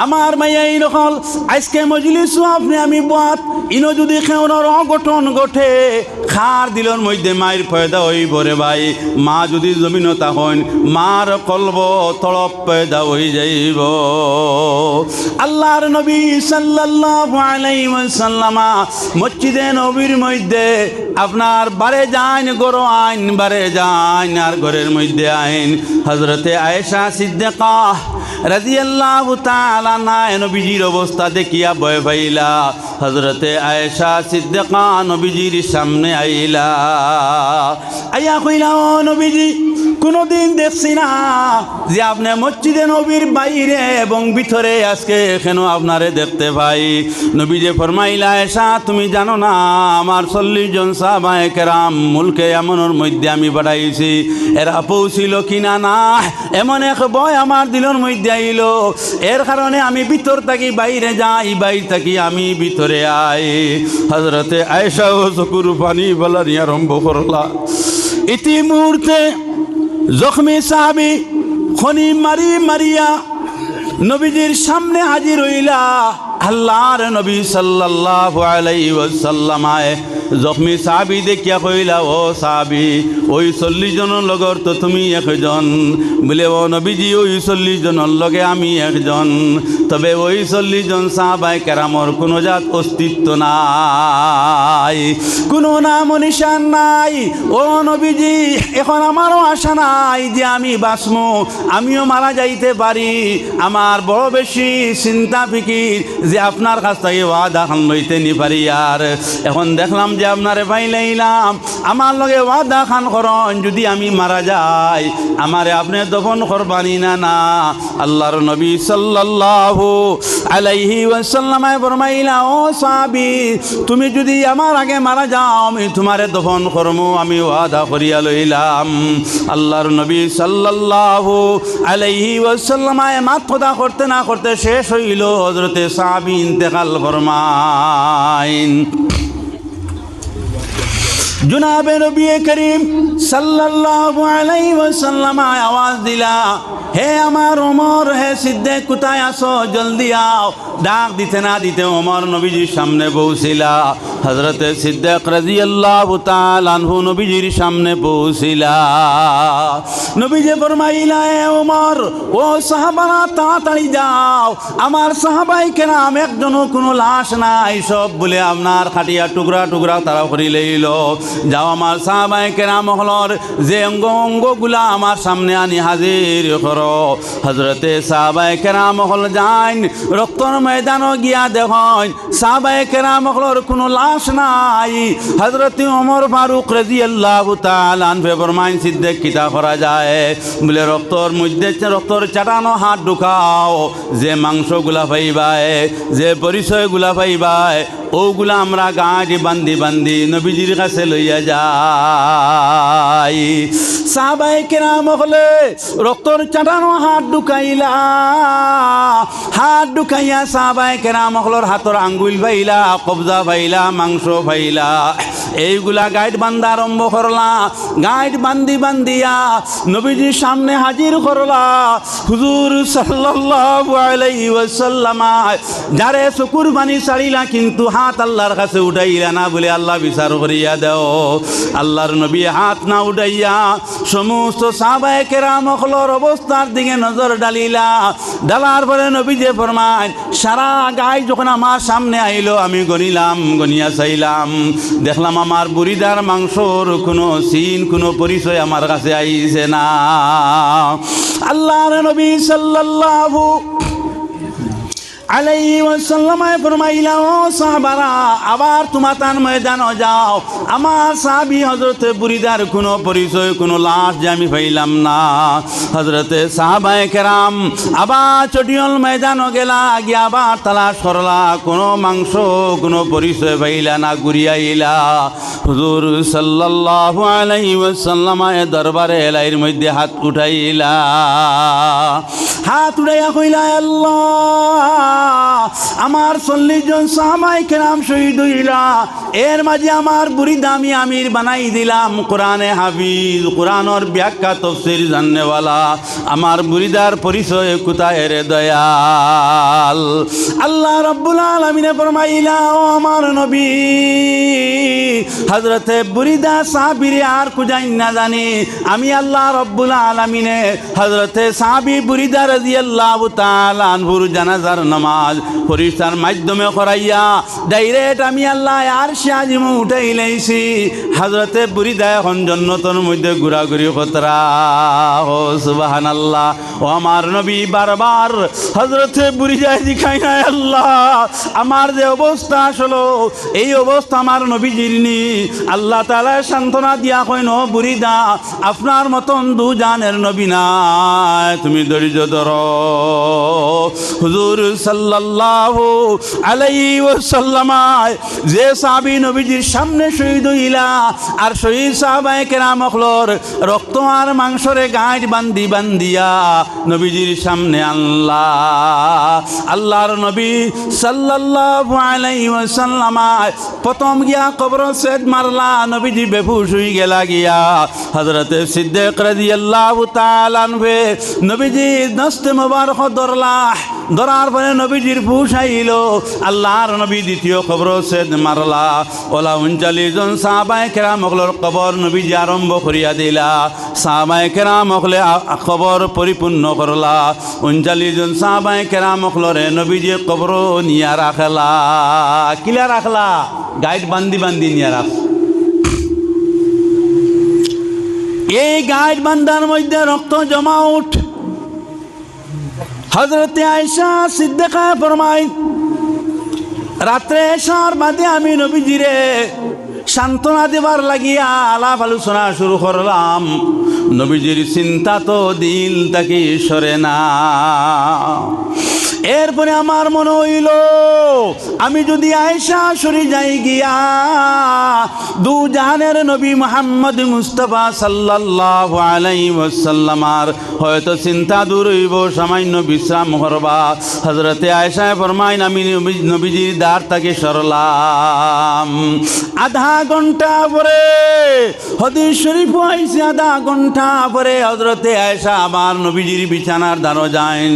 আমার মাইয়া এই রকম আজকে মজলিস আপনি আমি বাত ইনো যদি খেউনর অঘটন ঘটে খার দিলর মধ্যে মায়ের পয়দা হইব রে ভাই। মা যদি জমিন তখন মার কলব তড়প পয়দা হয়ে যাইব। আল্লাহর নবী সাল্লাল্লাহু আলাইহি ওয়াসাল্লাম মসজিদে নবীর মধ্যে আপনার বারে যান গরো আইন বারে যান আর ঘরের মধ্যে আইন হযরতে আয়েশা সিদ্দিকা রাদিয়াল্লাহু তাআলা আনহা নবীজির অবস্থা দেখিয়া ভয় পাইলা। হযরতে আয়েশা সিদ্দিকা নবীজির সামনে আইলা, আইয়া কইলা ও নবীজি কোনদিন দেখছি না যে আপনি মসজিদে নবীর বাইরে এবং ভিতরে আজকে কেন আপনারে দেখতে পাই। নবীজি ফরমাইলা আয়েশা তুমি জানো না আমার 40 জন সাহাবায়ে কেরাম মুলকে এমনের মধ্যে আমি বাড়াইছি, এরা পৌঁছিল কিনা না এমন এক ভয় আমার দিলের মধ্যে আইল। এর কারণে আমি ভিতর থাকি বাইরে যাই, বাইরে থাকি আমি ভিতরে আই। হযরতে আয়েশা ও চকুর পানি বলানি আরম্ভ করলা। ইতি মুহূর্তে জখমি সাহাবী খনি মারিয়া নবীজির সামনে হাজির হইলা। আল্লাহর নবী সাল্লাল্লাহু আলাইহি ওয়াসাল্লাম জখমি সাহাবী দেখিয়া কইলা ও সাহাবী ওই 40 জনের লগর তো তুমি একজন। বলে ও নবীজি ওই 40 জনের লগে আমি একজন, তবে ওই 40 জন সাহাবায়ে কেরামর কোনো জাত অস্তিত্ব নাই, কোনো নাম নিশান নাই। ও নবীজি এখন আমারও আশা নাই যে আমি বাঁচমু, আমিও মারা যাইতে পারি। আমার বড় বেশি চিন্তা ফিকির যে আপনার কাছ থেকে ওয়াদা খান লইতে নি পারি। আর এখন দেখলাম যে আপনারে পাইলাম, আমার লগে ওয়াদা খান করন যদি আমি মারা যাই আমারে আপনি দফন করবানি না না। আল্লাহর নবী সাল্লাল্লাহু আলাইহি ওয়াসাল্লাম ফরমাইলা ও সাহাবী তুমি যদি আমার আগে মারা যাও আমি তোমারে দফন করমু, আমি ওয়াদা করিয়া লইলাম। আল্লাহর নবী সাল্লাল্লাহু আলাইহি ওয়াসাল্লাম মাত কথা করতে না করতে শেষ হইল। হযরতে সাহাবী ইন্তেকাল ফরমাইন। জনাবে নবী করিম সাল্লাল্লাহু আলাইহি ওয়াসাল্লাম আওয়াজ দিলা হে আমার ওমর, হে সিদ্দিক কোথায় আছো জলদি আও। ডাক দিতে না দিতে ওমর নবীজির সামনে পৌঁছিলা। হযরতে সিদ্দিক রাদিয়াল্লাহু তাআলা আনহু নবীজির সামনে পৌঁছিলা। নবীজি ফরমাইলা হে ওমর ও সাহাবারা তাড়াতাড়ি যাও, আমার সাহাবায়ে কেরাম একজনও কোনো লাশ নাই, সব বলে আপনার খাটিয়া টুকরা টুকরা তারা করে লইল। যাও আমার সাহাবায়ে কেরাম হলর যে অঙ্গগুলা আমার সামনে আনি হাজির করো। হযরতে সাহাবায়ে কেরাম হল যান রক্তর ময়দানও গিয়া দেখেন সাহাবায়ে কেরাম হলর কোনো লাশ নাই। হযরতে ওমর ফারুক রাদিয়াল্লাহু তাআলা আনহু ফরমাইন সিদ্দিক কিতা করা যায়। বলে রক্তর মধ্যে রক্তর চাটানো হাত ঢুকাও, যে মাংসগুলা পাইবায় যে পরিচয়গুলা পাইবায় ওগুলা আমরা গাঁটি বান্ধি বান্ধি নবীজির কাছে লইয়া যাই। সাহাবায়ে কেরাম হলে রক্তর চাটানো হাত ঢুকাইলা, হাত ঢুকাইয়া সাহাবায়ে কেরাম হলর হাতর আঙ্গুল পাইলা, কবজা পাইলা, মাংস পাইলা, এইগুলা গাইড বান্ধা আরম্ভ করলা। গাইড বান্ধি বান্ধিয়া নবীজির সামনে হাজির করলা। হুজুর সাল্লাল্লাহু আলাইহি ওয়াসাল্লাম যারে চকুর পানি ছাড়িলা কিন্তু হাত আল্লাহর কাছে উঠাইলা না বলে আল্লাহ বিচার করিয়া দেও। আল্লাহর নবী হাত না উঠাইয়া সমস্ত সাহাবায়ে কেরাম হলর অবস্থার দিকে নজর ডালিলা। ডালার পরে নবীজি ফরমায় সারা গায়ে যখন আমার সামনে আইলো আমি গনিলাম, গনিয়া চাইলাম, দেখলাম আমার বুড়িদার মাংসর কোনো সিন কোনো পরিচয় আমার কাছে আইছে না। আল্লাহর নবী সাল্লাল্লাহু আলাইহি ওয়াসাল্লাম ফরমাইলা ও সাহাবারা আবার তোমাতান ময়দান যাও। আমার সাহাবী হযরতে বুরিদার কোনো পরিচয় কোনো লাশ যে আমি পাইলাম না। হযরতে সাহাবায়ে কেরাম আবার চটিয়ল ময়দান গেলা, গিয়া আবার তালাশ করলা, কোনো মাংস কোনো পরিচয় পাইলা না, ঘুরিয়াইলা। হুজুর সাল্লাল্লাহু আলাইহি ওয়াসাল্লাম দরবারে এলাইর মধ্যে হাত উঠাইলা। হাত উঠাইয়া কইলা আল্লাহ আমার 40 জন সাহাবায়ে কেরাম শহীদ হইলা এর মাঝে আমার বুড়ি দামি আমির বানাই দিলাম কোরআনে হাফিজ কোরআনের ব্যাখ্যা তাফসীর জাননেওয়ালা আমার বুড়িদার পরিচয় কোথায় রে দয়াল আল্লাহ রাব্বুল আলামিনে ফরমাইলা ও আমার নবী হযরতে বুরিদা সাহাবীরে আর কুজাই না জানি আমি আল্লাহ রাব্বুল আলামিনে হযরতে সাহাবী বুরিদা রাদিয়াল্লাহু তাআলা আনহুর জানাজার নামাজ ফরিস্তার মাধ্যমে করাইয়া ডাইরেক্ট আমি আল্লাহ আরশে আজিম উঠাই লাইছি হযরতে বুরিদা এখন জান্নাতের মধ্যে ঘোরাঘুরি কতরা ও সুবহানাল্লাহ ও আমার নবী বারবার হযরতে বুরিদা দেখাই না আল্লাহ আমার যে অবস্থা আসলো এই অবস্থা আমার নবীজির নি আল্লাহ তাআলা সান্ত্বনা দিয়া কইন ও বুরিদা আপনার মতন দু জানের নবী না তুমি ধৈর্য ধরো হুজুর সাল্লাল্লাহু আলাইহি ওয়াসাল্লাম যে সাহাবী নবীজির সামনে শহীদ হইলা আর শহীদ সাহাবায়ে কেরাম হলর রক্ত আর মাংসরে গাঁট বান্ধি বান্ধিয়া নবীজির সামনে আল্লাহর নবী সাল্লাল্লাহু আলাইহি ওয়াসাল্লাম প্রথম গিয়া কবর সেদ মারলা নবীজি বেহুশ হয়ে গেলা গিয়া হযরতে সিদ্দিক রাদিয়াল্লাহু তাআলা আনহু নবীজি দস্তে মোবারক ধরার পরে নবীজির হুশ আইল আল্লাহর নবী দ্বিতীয় কবর সেদ মারলা ওলা 39 জন সাহাবায়ে কেরাম হলর কবর নবীজি আরম্ভ করিয়া দিলা সাহাবায়ে কেরাম হলে কবর পরিপূর্ণ করলা 39 জন সাহাবায়ে কেরাম হলরে নবীজি কবর নিয়া রাখলা কিলা রাখলা গাইড বান্দি বান্দি নিয়া রাখ এই গাইড বান্দার মধ্যে রক্ত জমা উঠ হযরতে আয়েশা সিদ্দিকা ফরমায় রাত্রে এশার বাদে আমি নবীজিরে সান্ত্বনা দেবার লাগিয়া আলাপ আলোচনা শুরু করলাম নবীজির চিন্তা তো দিল থেকে সরে না এরপরে আমার মনে হইল আমি যদি আয়েশা সরে যাই গিয়া দু জাহানের নবী মুহাম্মদ মুস্তাফা সাল্লাল্লাহু আলাইহি ওয়াসাল্লামার হয়তো চিন্তা দূর হইব সামান্য বিশ্রাম করবা হযরতে আয়েশা ফরমাইন আমি নবীজির দ্বার থেকে সরলাম আধা ঘন্টা পরে হাদিস শরীফ আইছে আধা ঘন্টা পরে হযরতে আয়েশা আমার নবীজির বিছানার দ্বারে যান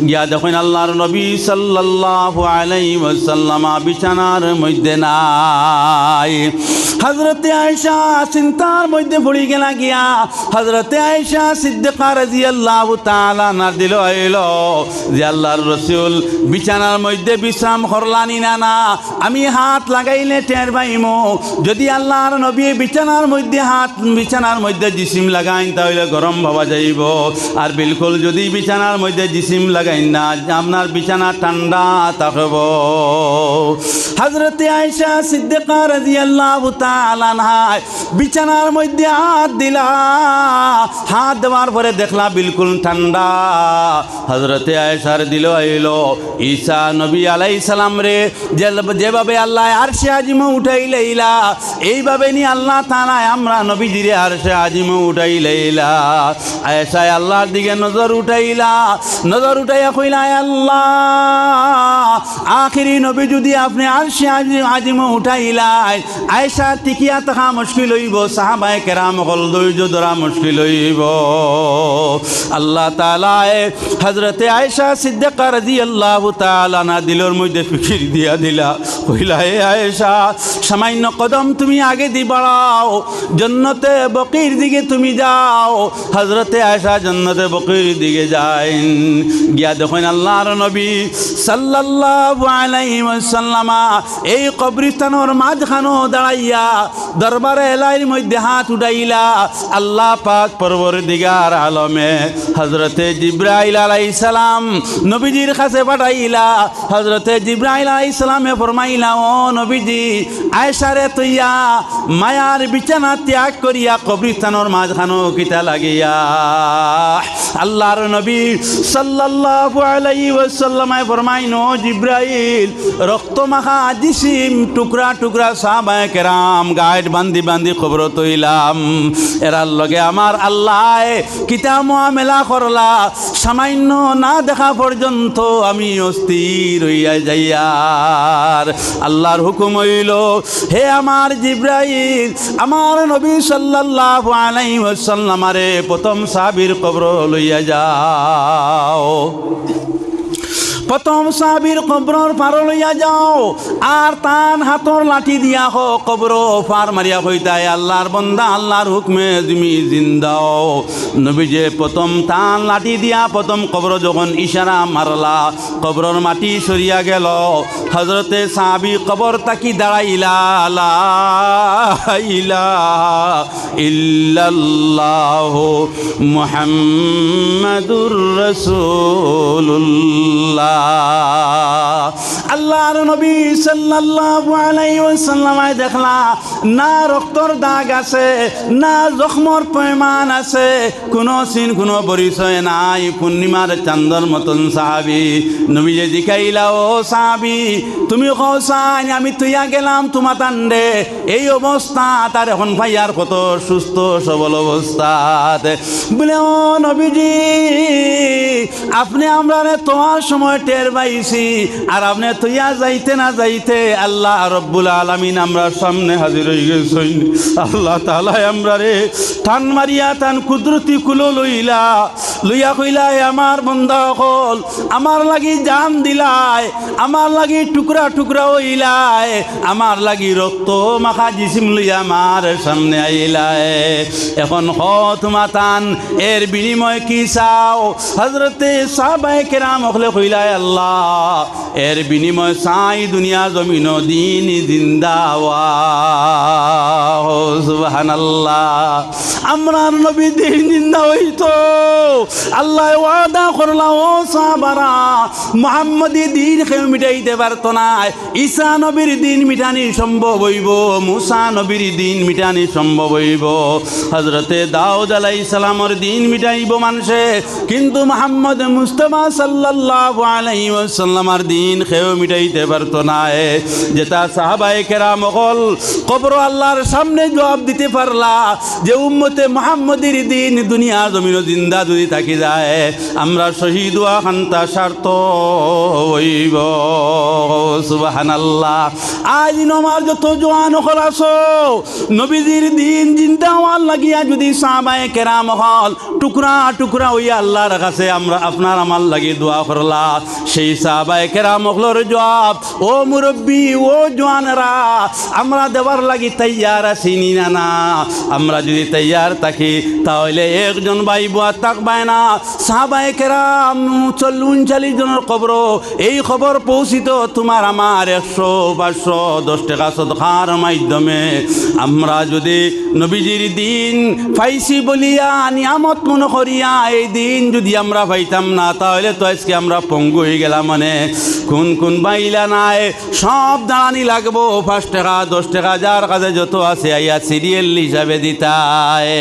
গিয়া দেখেন আল্লাহর নবী সাল্লাল্লাহু আলাইহি ওয়াসাল্লাম বিছানার মধ্যে নাই হযরতে আয়েশা চিন্তার মধ্যে পড়ে গেলা গিয়া হযরতে আয়েশা সিদ্দিকা রাদিয়াল্লাহু তাআলা নার দিল আইল যে আল্লাহর রাসূল বিছানার মধ্যে বিশ্রাম করলানি না আমি হাত লাগাইলে টের পাইমু যদি আল্লাহর নবী বিছানার মধ্যে জিসিম লাগাইন তাহলে গরম ভাবা যাইব আর বিলকুল যদি বিছানার মধ্যে জিসিম লাগাইন না আপনার বিছানা ঠান্ডা থাকব হযরতে আয়েশা সিদ্দিকা রাদিয়াল্লাহু তাআলা আনহা বিছানার মধ্যে হাত দিলা হাত দেওয়ার পরে দেখলা বিলকুল ঠান্ডা হযরতে আয়েশার দিল আইল ঈসা নবী আলাইহিস সালাম রে যেভাবে আল্লাহ আরশে আজিম উঠাইলাইলা এইভাবে নি আল্লাহ তাআলা আমরা নবীজিরে আরশে আজিম উঠাইলাইলা আয়েশা আল্লাহর দিকে নজর উঠাইয়া কইলা আল্লাহ আখিরি নবী যদি আপনি আরশে আজিম উঠাইলাই আয়েশা টিকিয়া থাকা মুশকিল হইব সাহাবায়ে কেরাম হল ধৈর্য ধরা মুশকিল হইব আল্লাহ তাআলা হযরতে আয়েশা সিদ্দিকা রাদিয়াল্লাহু তাআলা না দিলর মধ্যে ফিকির দিয়া দিলা কইলা হে আয়েশা সামান্য কদম তুমি আগে দি বাড়াও জান্নাতে বকির দিকে তুমি যাও হযরতে আয়েশা জান্নাতে বকির দিকে যান গিয়া দেখেন আল্লাহর নবী সাল্লাল্লাহু আলাইহি ওয়াসাল্লাম এই কবরস্থানের মাঝখানো দাঁড়াইয়া দরবারে এলাইর মধ্যে হাত উঠাইলা আল্লাহ পাক পরবর্তীগার আলমে হযরতে জিবরাইল আলাইহিস সালাম নবীজির কাছে পাঠাইলা হযরতে জিবরাইল আলাইহিস সালামে ফরমাইলা ও নবীজি আয়েশারে তুইয়া মায়ার বিছানা ত্যাগ করিয়া কবরস্থানের মাঝখানো কিতা লাগিয়া আল্লাহর নবী সাল্লাল্লাহু আলাইহি ওয়াসাল্লাম ফরমাইন ও জিব্রাইল রক্ত মাখা জিসিম টুকরা টুকরা সাহাবায়ে কেরাম গাইড বান্ধি বান্ধি খবর তৈলাম এরার লগে আমার আল্লাহ কিতা মুআমেলা করলা সামান্য না দেখা পর্যন্ত আমি অস্থির হইয়া যাইয়ার। আল্লাহর হুকুম হইল, হে আমার জিব্রাইল আমার নবী সাল্লাল্লাহু আলাইহি ওয়াসাল্লামারে প্রথম সাহাবীর কবর লইয়া যাও, প্রথম সাহাবীর কবর পার লইয়া যাও আর তান হাতর লাঠি দিয়া হো কবর পার মারিয়া হইতায় আল্লাহর বন্দা আল্লাহর হুকমে তুমি জিন্দাও। নবীজে প্রথম তান লাঠি দিয়া প্রথম কবর যখন ইশারা মারলা কবরের মাটি সরিয়া গেল। হযরতে সাহাবী কবর তাকি দাঁড়াইলা, লা ইলাহা ইল্লাল্লাহু মুহাম্মাদুর রাসূলুল্লাহ। আল্লাহর নবী সাল্লাল্লাহু আলাইহি ওয়াসাল্লাম দেখলা না রক্তর দাগ আছে না জখমর পয়মান আছে, কোনো চিন কোনো পরিচয় নাই, পূর্ণিমার চাঁদর মতন সাহাবী। নবী যে জিকাইলা, ও সাহাবী তুমি কৌসান আমি তুইয়া গেলাম তোমার তান্ডে এই অবস্থা তার এখন ভাইয়ার কত সুস্থ সবল অবস্থাতে বলে, ও নবীজি আপনি আমরা তোমার সময় টের পাইছি আর আপনি তুইয়া যাইতে না যাইতে আল্লাহ রব্বুল আলামিন আমরা সামনে হাজির হয়ে গেছেন। আল্লাহ তাআলা আমরা রে টান মারিয়া টান কুদরতি কুলো লইয়া কইলা, আমার বন্দা হল আমার লাগি জান দিলাই, আমার লাগি টুকরা টুকরা হইলাই, আমার লাগি রক্ত মাখা জিসিম লইয়া আমার সামনে আইলাই, এখন তোমা টান এর বিনিময় কি চাও? হযরতে সাহাবায়ে কেরাম হলে কইলাই, আল্লাহ এর বিনিময় চাই দুনিয়া জমিন দিন জিন্দাওয়া। সুবহানাল্লাহ, আমরার নবী দিন জিন্দা হইতো আল্লাহ ওয়াদা করলা, ও সাহাবারা মুহাম্মদি দিন কেউ মিটাইতে পারতো না, ঈসা নবীর দিন মিটানি সম্ভব হইব, মুসা নবীর দিন মিটানি সম্ভব হইব, হযরতে দাউদ আলাইহিস সালামের দিন মিটাইব মানুষে, কিন্তু মুহাম্মদ মুস্তাফা সাল্লাল্লাহু আলাইহি ওয়াসাল্লামের দিন কেউ মিটাইতে পারতো না। যেটা সাহাবায়ে কেরাম হল কবর আল্লাহর সামনে জবাব দিতে পারলা যে উম্মতে মুহাম্মদের দিন দুনিয়া জমিন জিন্দা যদি থাকি যায় আমরা শহীদ ওয়া খান্তা স্বার্থ হইব। সুবহানাল্লাহ, আজ নমার যত জওয়ান হল আসো নবীজির দিন জিন্দা হওয়ার লাগিয়া যদি সাহাবায়ে কেরাম হল টুকরা টুকরা হইয়া আল্লাহর কাছে আমরা আপনার আমার লাগি দোয়া করলা, সেই সাহাবায়ে কেরাম হলর জবাব, ও মুরব্বী ও জওয়ানরা আমরা দেওয়ার লাগি তৈয়ার আছি না? না, আমরা যদি তৈয়ার থাকি তাহলে একজন ভাই বুয়া থাকবে না, সাহাবায়ে কেরাম 39 জনের কবর এই খবর পৌঁছিত তোমার আমার 100-510 টাকা সদকার মাধ্যমে। আমরা যদি নবীজির দিন পাইছি বলিয়া নিয়ামত মনে করিয়া এই দিন যদি আমরা পাইতাম না তাহলে তো আজকে আমরা পঙ্গু হয়ে গেলাম। মানে কোন কোন বাইলা নাই সব দাঁড়ানি লাগবো, 5 টাকা 10 টাকা যার কাছে যত আছে আইয়া সিরিয়াল হিসাবে দিতায়।